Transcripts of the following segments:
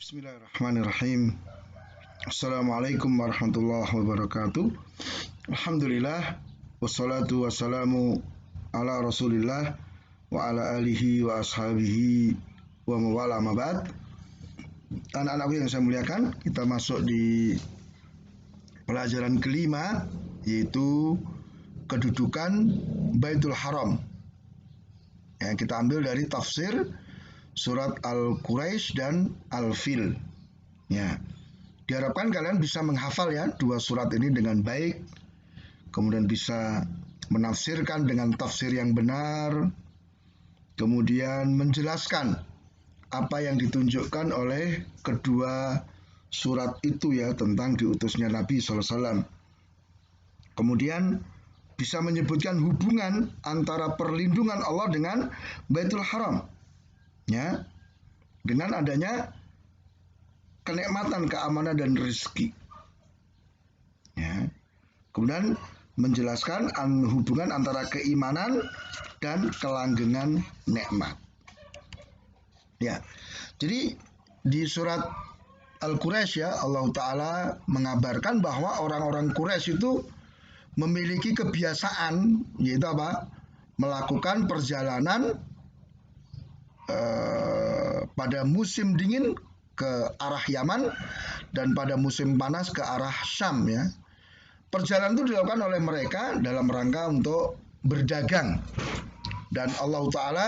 Bismillahirrahmanirrahim. Assalamualaikum warahmatullahi wabarakatuh. Alhamdulillah wassalatu wassalamu ala Rasulillah wa ala alihi wa ashabihi wa mawala mabad. Anak-anakku yang saya muliakan, kita masuk di pelajaran kelima, yaitu kedudukan Baitul Haram. Yang kita ambil dari tafsir surat Al-Quraisy dan Al-Fil. Ya, diharapkan kalian bisa menghafal ya dua surat ini dengan baik, kemudian bisa menafsirkan dengan tafsir yang benar, kemudian menjelaskan apa yang ditunjukkan oleh kedua surat itu ya tentang diutusnya Nabi SAW. Kemudian bisa menyebutkan hubungan antara perlindungan Allah dengan Baitul Haram. Ya, dengan adanya kenikmatan, keamanan dan rezeki. Ya. Kemudian menjelaskan hubungan antara keimanan dan kelanggengan nikmat. Ya. Jadi di surat Al-Quraisy ya Allah Ta'ala mengabarkan bahwa orang-orang Quraisy itu memiliki kebiasaan, yaitu apa? Melakukan perjalanan pada musim dingin ke arah Yaman dan pada musim panas ke arah Syam ya. Perjalanan itu dilakukan oleh mereka dalam rangka untuk berdagang, dan Allah Ta'ala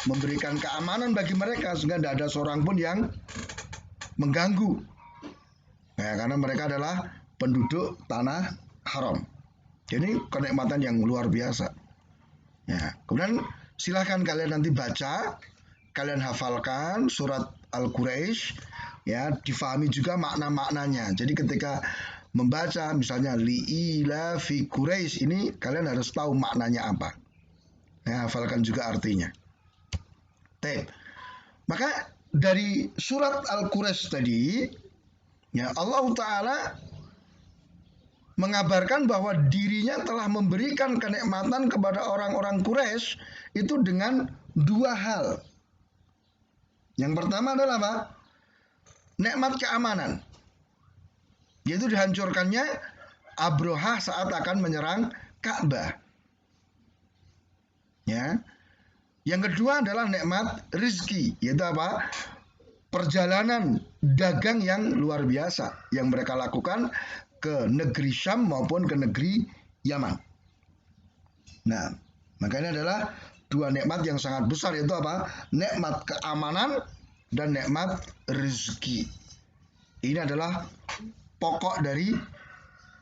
memberikan keamanan bagi mereka sehingga tidak ada seorang pun yang mengganggu. Nah, karena mereka adalah penduduk tanah haram. Jadi kenikmatan yang luar biasa. Ya, kemudian silahkan kalian nanti baca, kalian hafalkan surat Al-Quraisy ya, difahami juga makna-maknanya. Jadi ketika membaca misalnya li'ila fi Quraisy ini, kalian harus tahu maknanya apa. Ya, hafalkan juga artinya. Maka dari surat Al-Quraisy tadi ya, Allah Ta'ala mengabarkan bahwa dirinya telah memberikan kenikmatan kepada orang-orang Quraisy itu dengan dua hal. Yang pertama adalah apa? Nikmat keamanan, yaitu dihancurkannya Abrahah saat akan menyerang Ka'bah. Ya. Yang kedua adalah nikmat rizki, yaitu apa? Perjalanan dagang yang luar biasa yang mereka lakukan ke negeri Syam maupun ke negeri Yaman. Nah, makanya adalah dua nikmat yang sangat besar, yaitu apa? Nikmat keamanan dan nikmat rezeki. Ini adalah pokok dari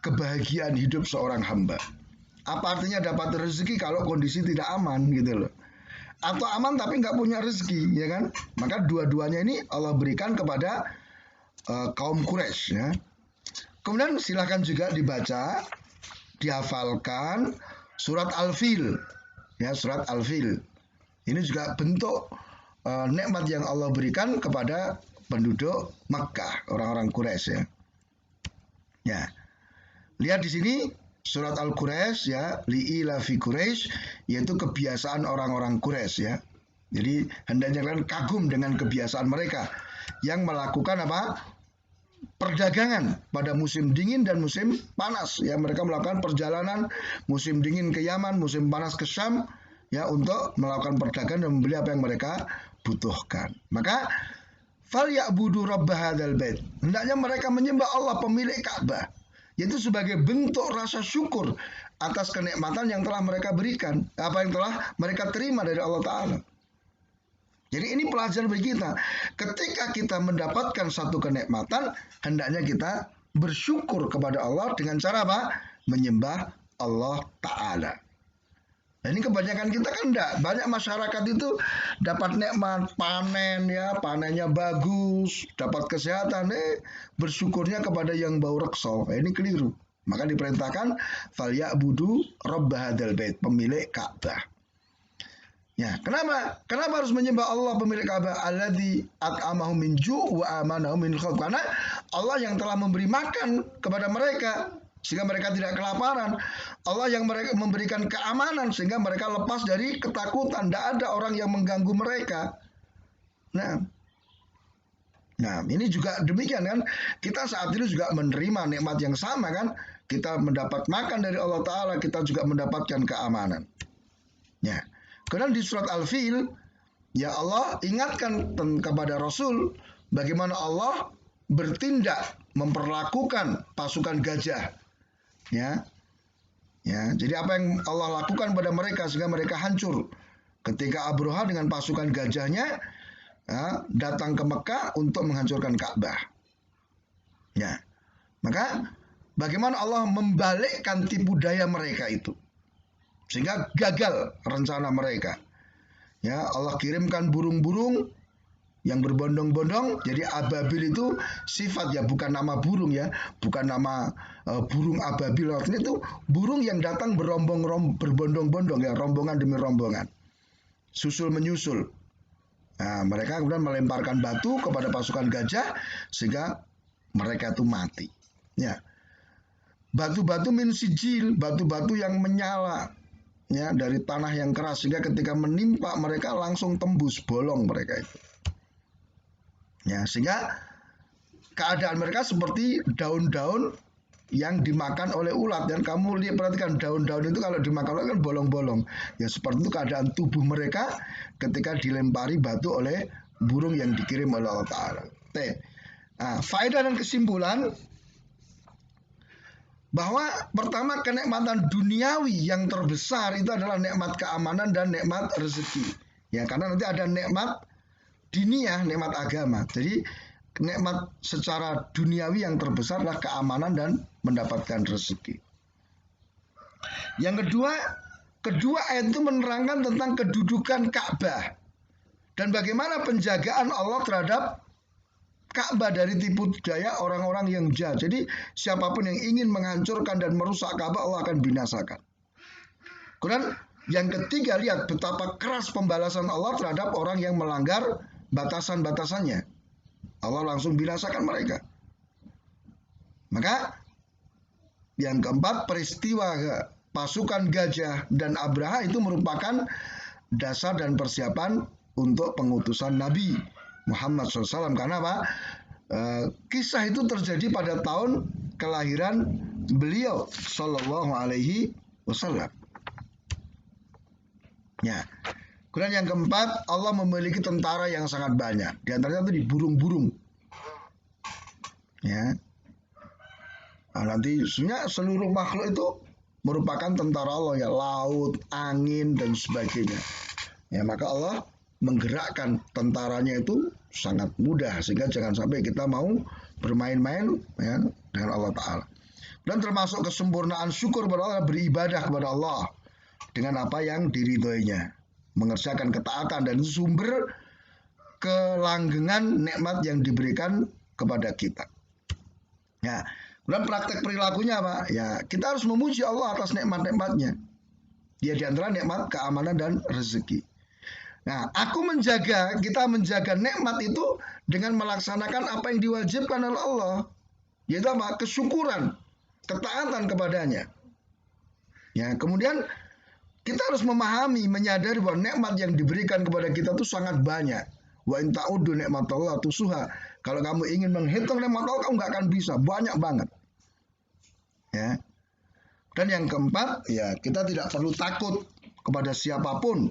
kebahagiaan hidup seorang hamba. Apa artinya dapat rezeki kalau kondisi tidak aman gitu loh? Atau aman tapi nggak punya rezeki, ya kan? Maka dua-duanya ini Allah berikan kepada kaum Quraisy ya. Kemudian silahkan juga dibaca, dihafalkan surat Al-Fil. Ya, surat Al-Fil. Ini juga bentuk nikmat yang Allah berikan kepada penduduk Makkah, orang-orang Quraisy ya. Ya. Lihat di sini surat Al-Quraisy ya, li'ila fi Quraisy, yaitu kebiasaan orang-orang Quraisy ya. Jadi hendaknya kalian kagum dengan kebiasaan mereka yang melakukan apa? Perdagangan pada musim dingin dan musim panas ya. Mereka melakukan perjalanan musim dingin ke Yaman, musim panas ke Syam ya, untuk melakukan perdagangan dan membeli apa yang mereka butuhkan. Maka falyabudu rabb hadzal bait, hendaknya mereka menyembah Allah pemilik Ka'bah, yaitu sebagai bentuk rasa syukur atas kenikmatan yang telah mereka berikan, apa yang telah mereka terima dari Allah Ta'ala. Jadi ini pelajaran bagi kita. Ketika kita mendapatkan satu kenikmatan, hendaknya kita bersyukur kepada Allah dengan cara apa? Menyembah Allah Ta'ala. Nah, ini kebanyakan kita kan enggak. Banyak masyarakat itu dapat nikmat panen ya, panennya bagus, dapat kesehatan, bersyukurnya kepada yang bau rekso. Ini keliru. Maka diperintahkan falyabudu rabb hadzal bait, pemilik Ka'bah. Ya, kenapa? Kenapa harus menyembah Allah pemilik Ka'bah? Alladzi at'amahum min ju' wa amanahum min khauf. Karena Allah yang telah memberi makan kepada mereka sehingga mereka tidak kelaparan. Allah yang memberikan keamanan sehingga mereka lepas dari ketakutan. Tidak ada orang yang mengganggu mereka. Nah, Nah, ini juga demikian kan. Kita saat ini juga menerima nikmat yang sama kan. Kita mendapat makan dari Allah Ta'ala, kita juga mendapatkan keamanan. Ya. Kemudian di surat Al-Fil, ya Allah ingatkan kepada Rasul bagaimana Allah bertindak memperlakukan pasukan gajah. Ya. Ya, jadi apa yang Allah lakukan pada mereka sehingga mereka hancur. Ketika Abroha dengan pasukan gajahnya datang ke Mekah untuk menghancurkan Ka'bah. Ya. Maka bagaimana Allah membalikkan tipu daya mereka itu sehingga gagal rencana mereka. Ya, Allah kirimkan burung-burung yang berbondong-bondong. Jadi ababil itu sifat ya, bukan nama burung ya, bukan nama burung ababil. Artinya itu burung yang datang berbondong-bondong ya, rombongan demi rombongan, susul menyusul. Nah, mereka kemudian melemparkan batu kepada pasukan gajah sehingga mereka itu mati. Ya, batu-batu min sijil, batu-batu yang menyala ya dari tanah yang keras sehingga ketika menimpa mereka langsung tembus bolong mereka itu. Ya, sehingga keadaan mereka seperti daun-daun yang dimakan oleh ulat. Dan kamu lihat, perhatikan daun-daun itu kalau dimakan ulat kan bolong-bolong. Ya seperti itu keadaan tubuh mereka ketika dilempari batu oleh burung yang dikirim oleh Allah Ta'ala. Nah, faedah dan kesimpulan bahwa pertama kenikmatan duniawi yang terbesar itu adalah nikmat keamanan dan nikmat rezeki. Ya, karena nanti ada nikmat diniyah, nikmat agama. Jadi nikmat secara duniawi yang terbesar adalah keamanan dan mendapatkan rezeki. Yang kedua ayat itu menerangkan tentang kedudukan Ka'bah dan bagaimana penjagaan Allah terhadap Ka'bah dari tipu daya orang-orang yang jahat. Jadi siapapun yang ingin menghancurkan dan merusak Ka'bah, Allah akan binasakan. Kemudian yang ketiga, lihat betapa keras pembalasan Allah terhadap orang yang melanggar batasan-batasannya. Allah langsung binasakan mereka. Maka yang keempat, peristiwa pasukan gajah dan Abraha itu merupakan dasar dan persiapan untuk pengutusan Nabi Muhammad SAW. Karena apa? Kisah itu terjadi pada tahun kelahiran beliau Sallallahu Alaihi Wasallam. Ya. Kemudian yang keempat, Allah memiliki tentara yang sangat banyak. Di antaranya itu di burung-burung. Ya. Nah, nanti sebenarnya seluruh makhluk itu merupakan tentara Allah ya, laut, angin dan sebagainya. Ya, maka Allah menggerakkan tentaranya itu sangat mudah sehingga jangan sampai kita mau bermain-main ya dengan Allah Ta'ala. Dan termasuk kesempurnaan syukur kepada Allah, beribadah kepada Allah dengan apa yang diridhoinya, mengerjakan ketaatan, dan itu sumber kelanggengan nikmat yang diberikan kepada kita. Ya, kemudian praktek perilakunya apa? Ya, kita harus memuji Allah atas nikmat-nikmatnya. Ya, di antara nikmat keamanan dan rezeki. Nah, kita menjaga nikmat itu dengan melaksanakan apa yang diwajibkan oleh Allah. Yaitu apa? Kesyukuran, ketaatan kepadanya. Ya, kemudian kita harus memahami, menyadari bahwa nikmat yang diberikan kepada kita itu sangat banyak. Wa in ta'uddu nikmatallahi tusuha. Kalau kamu ingin menghitung nikmat Allah, kamu nggak akan bisa, banyak banget. Ya. Dan yang keempat, ya kita tidak perlu takut kepada siapapun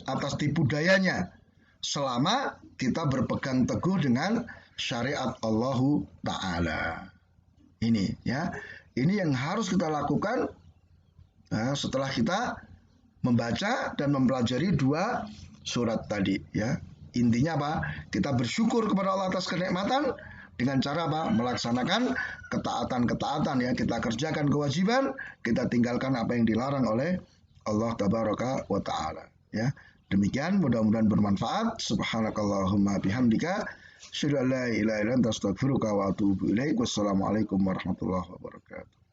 atas tipu dayanya selama kita berpegang teguh dengan syariat Allah Ta'ala. Ini ya, ini yang harus kita lakukan setelah kita membaca dan mempelajari dua surat tadi ya. Intinya apa? Kita bersyukur kepada Allah atas kenikmatan dengan cara apa? Melaksanakan ketaatan-ketaatan ya. Kita kerjakan kewajiban, kita tinggalkan apa yang dilarang oleh Allah Tabaraka wa Ta'ala ya. Demikian, mudah-mudahan bermanfaat. Subhanakallahumma bihamdika asyhadu an la ilaha illa anta astaghfiruka wa atubu ilaik. Wassalamualaikum warahmatullahi wabarakatuh.